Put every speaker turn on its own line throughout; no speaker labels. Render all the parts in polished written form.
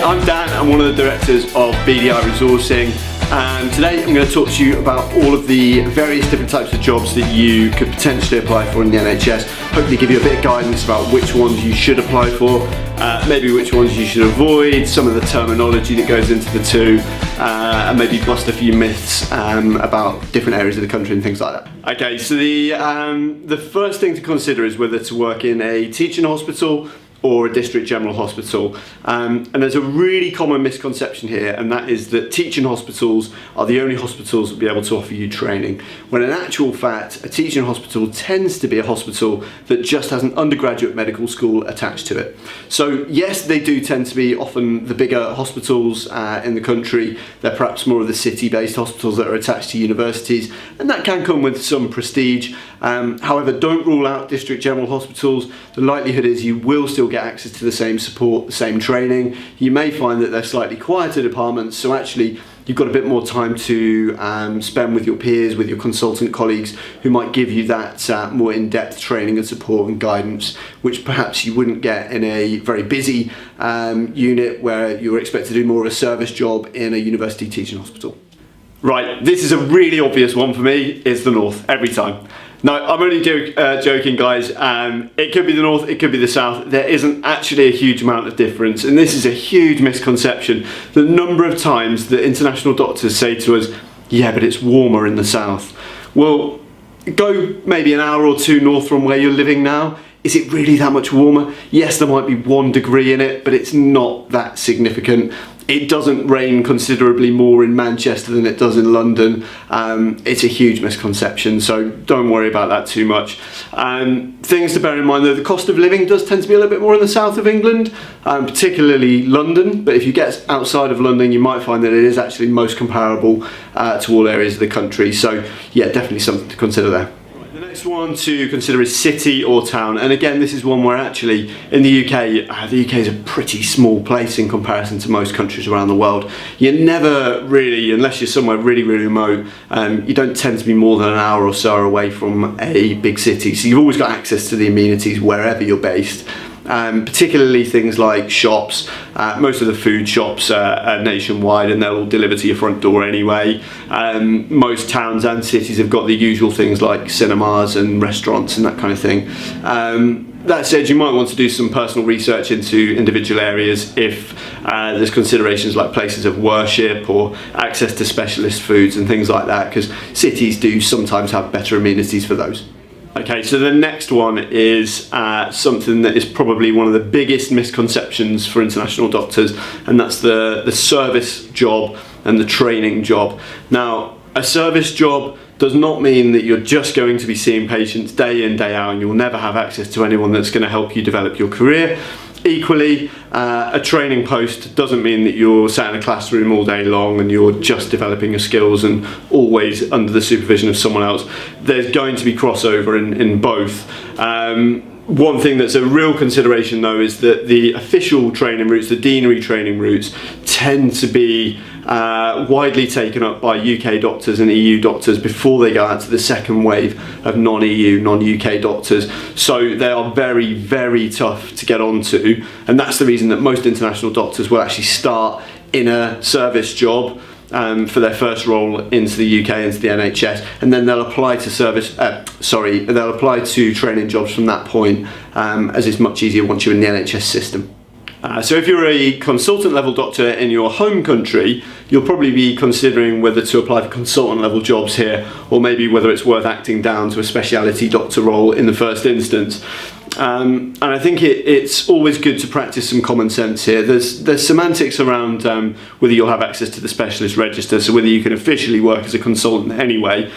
I'm Dan, I'm one of the directors of BDI Resourcing, and today I'm going to talk to you about all of the various different types of jobs that you could potentially apply for in the NHS. Hopefully give you a bit of guidance about which ones you should apply for, maybe which ones you should avoid, some of the terminology that goes into the two, and maybe bust a few myths about different areas of the country and things like that. Okay, so the first thing to consider is whether to work in a teaching hospital or a district general hospital, and there's a really common misconception here, and that is that teaching hospitals are the only hospitals that will be able to offer you training, when in actual fact a teaching hospital tends to be a hospital that just has an undergraduate medical school attached to it. So yes, they do tend to be often the bigger hospitals in the country. They're perhaps more of the city-based hospitals that are attached to universities, and that can come with some prestige. However, don't rule out district general hospitals. The likelihood is you will still get access to the same support, the same training. You may find that they're slightly quieter departments, so actually you've got a bit more time to spend with your peers, with your consultant colleagues, who might give you that more in-depth training and support and guidance, which perhaps you wouldn't get in a very busy unit where you're expected to do more of a service job in a university teaching hospital. Right, this is a really obvious one for me. It's the north, every time. No, I'm only joking, guys. It could be the north, it could be the south. There isn't actually a huge amount of difference, and this is a huge misconception. The number of times that international doctors say to us, yeah, but it's warmer in the south. Well, go maybe an hour or two north from where you're living now. Is it really that much warmer? Yes, there might be 1 degree in it, but it's not that significant. It doesn't rain considerably more in Manchester than it does in London. It's a huge misconception, so don't worry about that too much. Things to bear in mind though, the cost of living does tend to be a little bit more in the south of England, particularly London, but if you get outside of London you might find that it is actually most comparable to all areas of the country, so yeah, definitely something to consider there. The next one to consider is city or town, and again this is one where actually in the UK is a pretty small place in comparison to most countries around the world. You're never really, unless you're somewhere really remote, you don't tend to be more than an hour or so away from a big city, so you've always got access to the amenities wherever you're based. Particularly things like shops. Most of the food shops are nationwide and they'll all deliver to your front door anyway. Most towns and cities have got the usual things like cinemas and restaurants and that kind of thing. That said, you might want to do some personal research into individual areas if there's considerations like places of worship or access to specialist foods and things like that, because cities do sometimes have better amenities for those. Okay, so the next one is something that is probably one of the biggest misconceptions for international doctors, and that's the service job and the training job. Now, a service job does not mean that you're just going to be seeing patients day in, day out, and you'll never have access to anyone that's going to help you develop your career. Equally, a training post doesn't mean that you're sat in a classroom all day long and you're just developing your skills and always under the supervision of someone else. There's going to be crossover in both. One thing that's a real consideration though is that the official training routes, the deanery training routes, tend to be widely taken up by UK doctors and EU doctors before they go out to the second wave of non-EU, non-UK doctors. So they are very, very tough to get onto, and that's the reason that most international doctors will actually start in a service job for their first role into the UK, into the NHS, and then they'll apply to they'll apply to training jobs from that point, as it's much easier once you're in the NHS system. So if you're a consultant level doctor in your home country, you'll probably be considering whether to apply for consultant level jobs here, or maybe whether it's worth acting down to a speciality doctor role in the first instance. And I think it's always good to practice some common sense here. There's semantics around whether you'll have access to the specialist register, so whether you can officially work as a consultant anyway.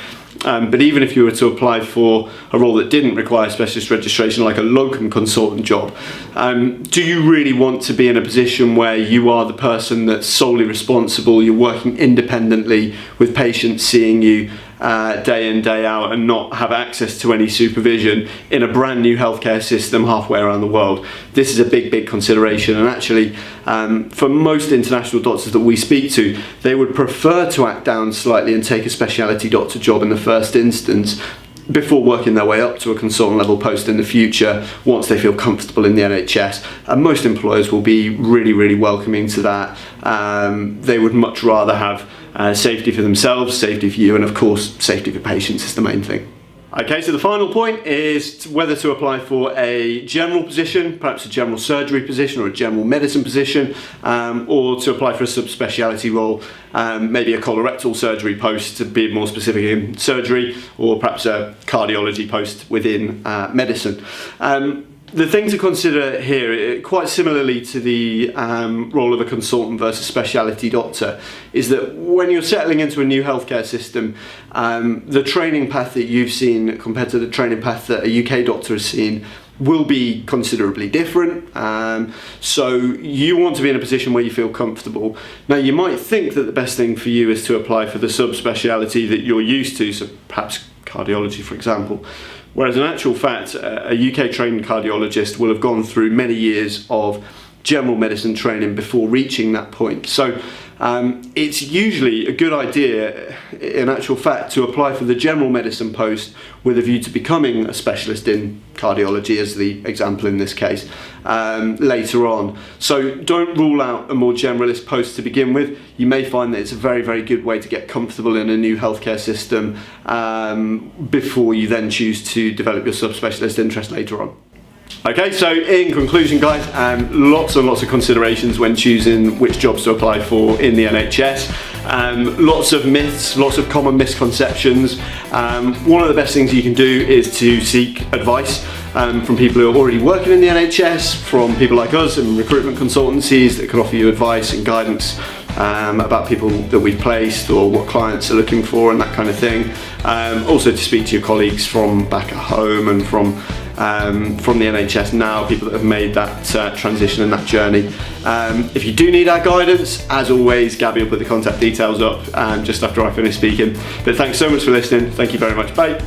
But even if you were to apply for a role that didn't require specialist registration, like a locum consultant job, do you really want to be in a position where you are the person that's solely responsible, you're working independently with patients seeing you day in, day out, and not have access to any supervision in a brand new healthcare system halfway around the world? This is a big consideration, and actually for most international doctors that we speak to, they would prefer to act down slightly and take a speciality doctor job in the first instance, before working their way up to a consultant level post in the future once they feel comfortable in the NHS. And most employers will be really welcoming to that. They would much rather have safety for themselves, safety for you, and of course safety for patients is the main thing. Okay, so the final point is whether to apply for a general position, perhaps a general surgery position or a general medicine position, or to apply for a subspeciality role, maybe a colorectal surgery post to be more specific in surgery, or perhaps a cardiology post within medicine. The thing to consider here, quite similarly to the role of a consultant versus speciality doctor, is that when you're settling into a new healthcare system, the training path that you've seen compared to the training path that a UK doctor has seen will be considerably different. So you want to be in a position where you feel comfortable. Now, you might think that the best thing for you is to apply for the subspeciality that you're used to, so perhaps cardiology, for example. Whereas in actual fact, a UK trained cardiologist will have gone through many years of general medicine training before reaching that point. So it's usually a good idea, in actual fact, to apply for the general medicine post with a view to becoming a specialist in cardiology, as the example in this case, later on. So don't rule out a more generalist post to begin with. You may find that it's a very good way to get comfortable in a new healthcare system before you then choose to develop your subspecialist interest later on. Okay, so in conclusion, guys, lots and lots of considerations when choosing which jobs to apply for in the NHS. Lots of myths, lots of common misconceptions. One of the best things you can do is to seek advice from people who are already working in the NHS, from people like us and recruitment consultancies that can offer you advice and guidance about people that we've placed or what clients are looking for and that kind of thing. Also to speak to your colleagues from back at home and from the NHS now, people that have made that transition and that journey. If you do need our guidance, as always, Gabby will put the contact details up just after I finish speaking. But thanks so much for listening. Thank you very much. Bye.